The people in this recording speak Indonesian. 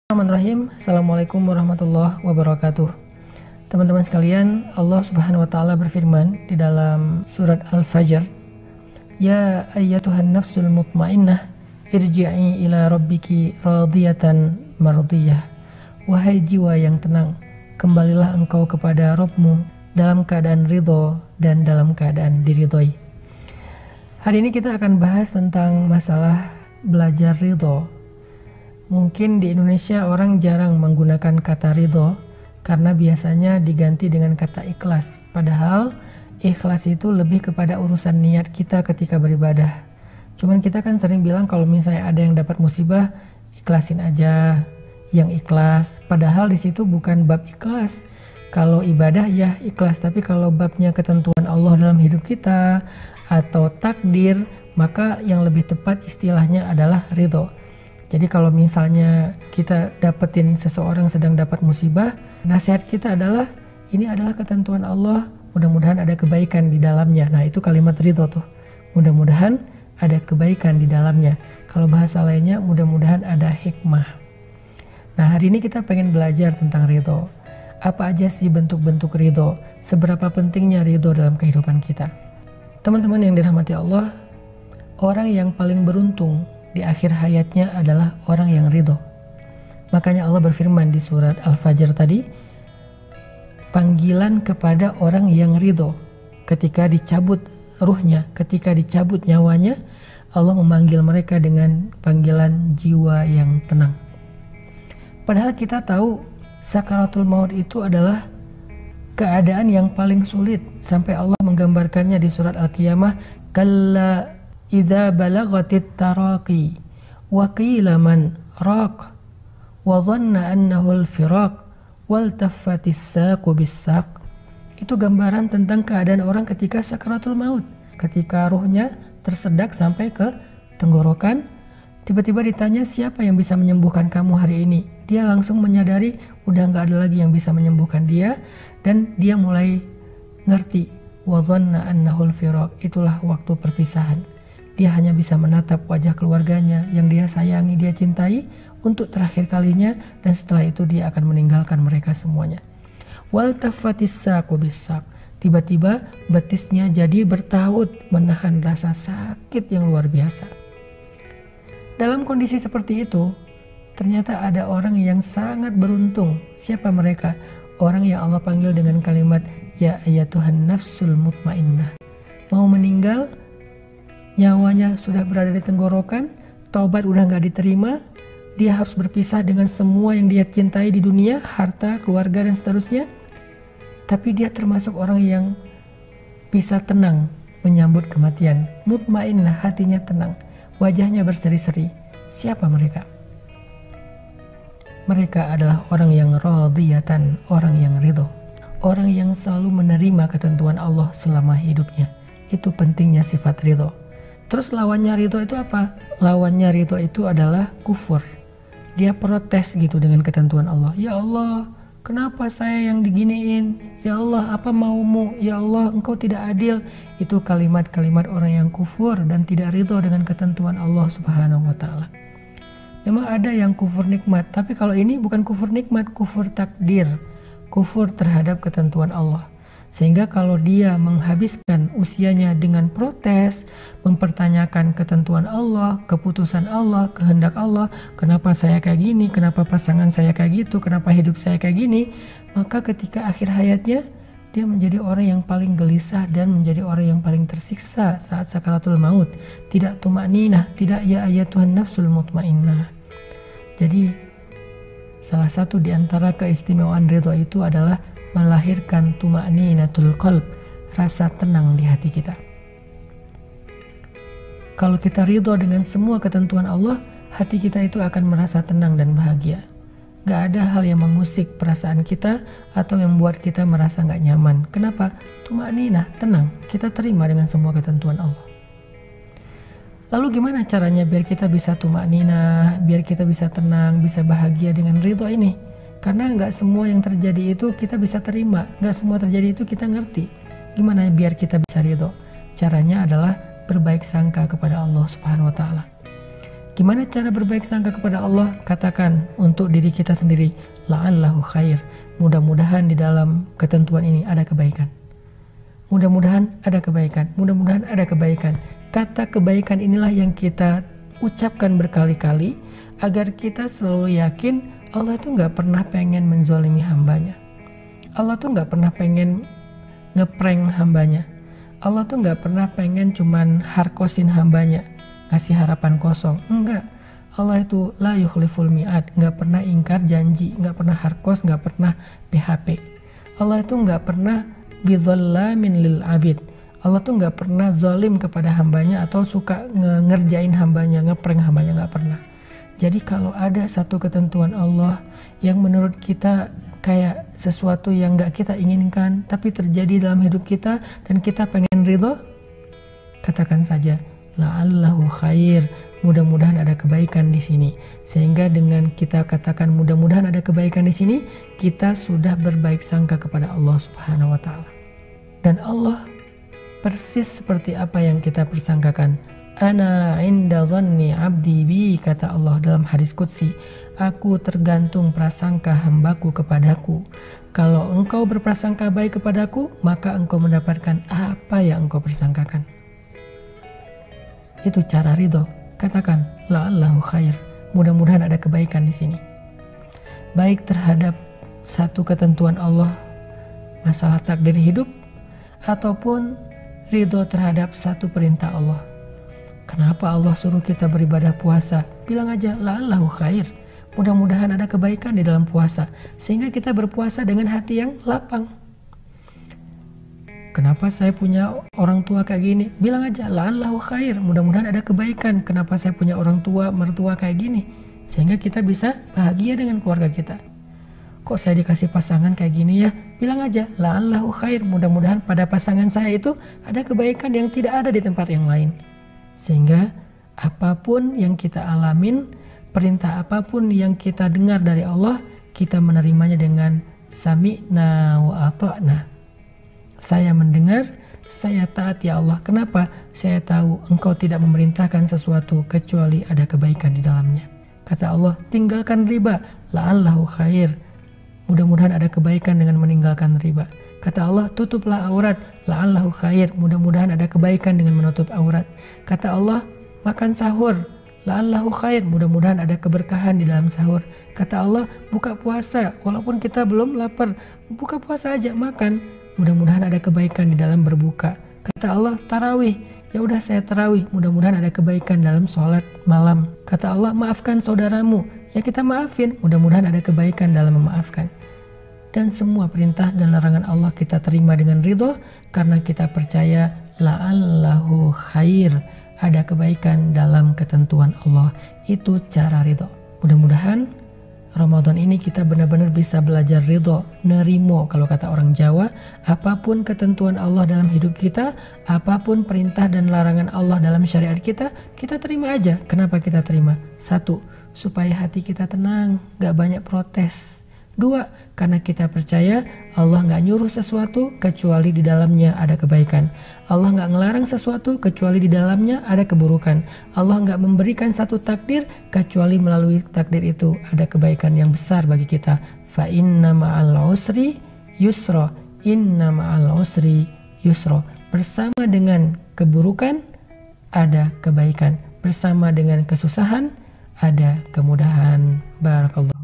Bismillahirrahmanirrahim. Assalamualaikum warahmatullahi wabarakatuh. Teman-teman sekalian, Allah Subhanahu wa taala berfirman di dalam surat Al-Fajr, "Ya ayyatuhan nafsul mutmainnah, irji'i ila rabbiki radiyatan mardiyah." Wahai jiwa yang tenang, kembalilah engkau kepada Rabbmu dalam keadaan ridho dan dalam keadaan diridhoi. Hari ini kita akan bahas tentang masalah belajar ridho. Mungkin di Indonesia orang jarang menggunakan kata ridho karena biasanya diganti dengan kata ikhlas. Padahal ikhlas itu lebih kepada urusan niat kita ketika beribadah. Cuman kita kan sering bilang kalau misalnya ada yang dapat musibah, ikhlasin aja yang ikhlas. Padahal di situ bukan bab ikhlas. Kalau ibadah ya ikhlas, tapi kalau babnya ketentuan Allah dalam hidup kita atau takdir, maka yang lebih tepat istilahnya adalah ridho. Jadi kalau misalnya kita dapetin seseorang sedang dapat musibah, nasihat kita adalah ini adalah ketentuan Allah, mudah-mudahan ada kebaikan di dalamnya. Nah itu kalimat ridho tuh, mudah-mudahan ada kebaikan di dalamnya. Kalau bahasa lainnya mudah-mudahan ada hikmah. Nah hari ini kita pengen belajar tentang ridho. Apa aja sih bentuk-bentuk ridho? Seberapa pentingnya ridho dalam kehidupan kita? Teman-teman yang dirahmati Allah, orang yang paling beruntung di akhir hayatnya adalah orang yang ridho. Makanya Allah berfirman di surat Al-Fajr tadi, panggilan kepada orang yang ridho. Ketika dicabut ruhnya, ketika dicabut nyawanya, Allah memanggil mereka dengan panggilan jiwa yang tenang. Padahal kita tahu sakaratul maut itu adalah keadaan yang paling sulit. Sampai Allah menggambarkannya di surat Al-Qiyamah, kalla idza balagatit taraqi wa qila man raq wa dhanna annahu al-firaq wal taffatis saqu bis-saq. Itu gambaran tentang keadaan orang ketika sakaratul maut, ketika ruhnya tersedak sampai ke tenggorokan. Tiba-tiba ditanya siapa yang bisa menyembuhkan kamu hari ini. Dia langsung menyadari udah gak ada lagi yang bisa menyembuhkan dia, dan dia mulai ngerti wa dhanna annahu al-firaq, itulah waktu perpisahan. Dia hanya bisa menatap wajah keluarganya yang dia sayangi, dia cintai untuk terakhir kalinya, dan setelah itu dia akan meninggalkan mereka semuanya. Wal taffatis saqu bis-saq, tiba-tiba betisnya jadi bertaut menahan rasa sakit yang luar biasa. Dalam kondisi seperti itu, ternyata ada orang yang sangat beruntung. Siapa mereka? Orang yang Allah panggil dengan kalimat ya ayyatuhan nafsul mutmainnah. Mau meninggal, nyawanya sudah berada di tenggorokan, taubat udah gak diterima, dia harus berpisah dengan semua yang dia cintai di dunia, harta, keluarga, dan seterusnya. Tapi dia termasuk orang yang bisa tenang menyambut kematian. Mutmainnah, hatinya tenang, wajahnya berseri-seri. Siapa mereka? Mereka adalah orang yang radiyatan, orang yang ridho, orang yang selalu menerima ketentuan Allah selama hidupnya. Itu pentingnya sifat ridho. Terus lawannya ridho itu apa? Lawannya ridho itu adalah kufur. Dia protes gitu dengan ketentuan Allah. Ya Allah, kenapa saya yang diginiin? Ya Allah, apa maumu? Ya Allah, engkau tidak adil. Itu kalimat-kalimat orang yang kufur dan tidak ridho dengan ketentuan Allah Subhanahu wa taala. Memang ada yang kufur nikmat, tapi kalau ini bukan kufur nikmat, kufur takdir, kufur terhadap ketentuan Allah. Sehingga kalau dia menghabiskan usianya dengan protes, mempertanyakan ketentuan Allah, keputusan Allah, kehendak Allah, kenapa saya kayak gini, kenapa pasangan saya kayak gitu, kenapa hidup saya kayak gini, maka ketika akhir hayatnya dia menjadi orang yang paling gelisah dan menjadi orang yang paling tersiksa saat sakaratul maut. Tidak tumakninah, tidak ya ayyatuhan nafsul mutmainnah. Jadi salah satu di antara keistimewaan ridho itu adalah melahirkan tumakninatul qalb, rasa tenang di hati kita. Kalau kita ridho dengan semua ketentuan Allah, hati kita itu akan merasa tenang dan bahagia. Gak ada hal yang mengusik perasaan kita atau yang membuat kita merasa gak nyaman. Kenapa? Tumakninah, tenang, kita terima dengan semua ketentuan Allah. Lalu gimana caranya biar kita bisa tumakninah, biar kita bisa tenang, bisa bahagia dengan ridho ini? Karena nggak semua yang terjadi itu kita bisa terima, nggak semua terjadi itu kita ngerti. Gimana biar kita bisa ridho? Caranya adalah berbaik sangka kepada Allah Subhanahu wa taala. Gimana cara berbaik sangka kepada Allah? Katakan untuk diri kita sendiri, la'allahu khair. Mudah-mudahan di dalam ketentuan ini ada kebaikan. Mudah-mudahan ada kebaikan. Mudah-mudahan ada kebaikan. Kata kebaikan inilah yang kita ucapkan berkali-kali agar kita selalu yakin Allah itu nggak pernah pengen menzalimi hambanya. Allah tuh nggak pernah pengen ngeprank hambanya. Allah tuh nggak pernah pengen cuman harkosin hambanya, ngasih harapan kosong. Enggak. Allah itu la yukhliful mi'ad, nggak pernah ingkar janji, nggak pernah harkos, nggak pernah PHP. Allah itu nggak pernah bidzallamin lil abid. Allah tuh nggak pernah zalim kepada hambanya atau suka ngerjain hambanya, ngeprank hambanya, nggak pernah. Jadi kalau ada satu ketentuan Allah yang menurut kita kayak sesuatu yang nggak kita inginkan tapi terjadi dalam hidup kita dan kita pengen ridho, katakan saja la'allahu khair, mudah-mudahan ada kebaikan di sini. Sehingga dengan kita katakan mudah-mudahan ada kebaikan di sini, kita sudah berbaik sangka kepada Allah Subhanahu wa taala. Dan Allah persis seperti apa yang kita persangkakan. Ana inda dhanni abdi bi, kata Allah dalam hadis qudsi, aku tergantung prasangka hambaku kepadaku. Kalau engkau berprasangka baik kepadaku, maka engkau mendapatkan apa yang engkau persangkakan. Itu cara ridho. Katakan la'allahu khair, mudah-mudahan ada kebaikan di sini. Baik terhadap satu ketentuan Allah, masalah takdir hidup, ataupun ridho terhadap satu perintah Allah. Kenapa Allah suruh kita beribadah puasa? Bilang aja la'allahu khair, mudah-mudahan ada kebaikan di dalam puasa, sehingga kita berpuasa dengan hati yang lapang. Kenapa saya punya orang tua kayak gini? Bilang aja la'allahu khair, mudah-mudahan ada kebaikan. Kenapa saya punya orang tua, mertua kayak gini? Sehingga kita bisa bahagia dengan keluarga kita. Kok saya dikasih pasangan kayak gini ya? Bilang aja la'allahu khair, mudah-mudahan pada pasangan saya itu ada kebaikan yang tidak ada di tempat yang lain. Sehingga apapun yang kita alamin, perintah apapun yang kita dengar dari Allah, kita menerimanya dengan sami'na wa ata'na. Saya mendengar, saya taat ya Allah. Kenapa? Saya tahu engkau tidak memerintahkan sesuatu kecuali ada kebaikan di dalamnya. Kata Allah, tinggalkan riba, la'allahu khair, mudah-mudahan ada kebaikan dengan meninggalkan riba. Kata Allah, tutuplah aurat, la'allahu khair, mudah-mudahan ada kebaikan dengan menutup aurat. Kata Allah, makan sahur, la'allahu khair, mudah-mudahan ada keberkahan di dalam sahur. Kata Allah, buka puasa, walaupun kita belum lapar, buka puasa aja, makan, mudah-mudahan ada kebaikan di dalam berbuka. Kata Allah, tarawih, ya udah saya tarawih, mudah-mudahan ada kebaikan dalam sholat malam. Kata Allah, maafkan saudaramu, ya kita maafin, mudah-mudahan ada kebaikan dalam memaafkan. Dan semua perintah dan larangan Allah kita terima dengan ridho, karena kita percaya la'allahu khair, ada kebaikan dalam ketentuan Allah. Itu cara ridho. Mudah-mudahan Ramadan ini kita benar-benar bisa belajar ridho, nerimo kalau kata orang Jawa. Apapun ketentuan Allah dalam hidup kita, apapun perintah dan larangan Allah dalam syariat kita, kita terima aja. Kenapa kita terima? 1, supaya hati kita tenang, gak banyak protes. 2, karena kita percaya Allah gak nyuruh sesuatu kecuali di dalamnya ada kebaikan. Allah gak ngelarang sesuatu kecuali di dalamnya ada keburukan. Allah gak memberikan satu takdir kecuali melalui takdir itu ada kebaikan yang besar bagi kita. Fa inna ma'al usri yusra, inna ma'al usri yusra. Bersama dengan keburukan ada kebaikan, bersama dengan kesusahan ada kemudahan. Barakallah.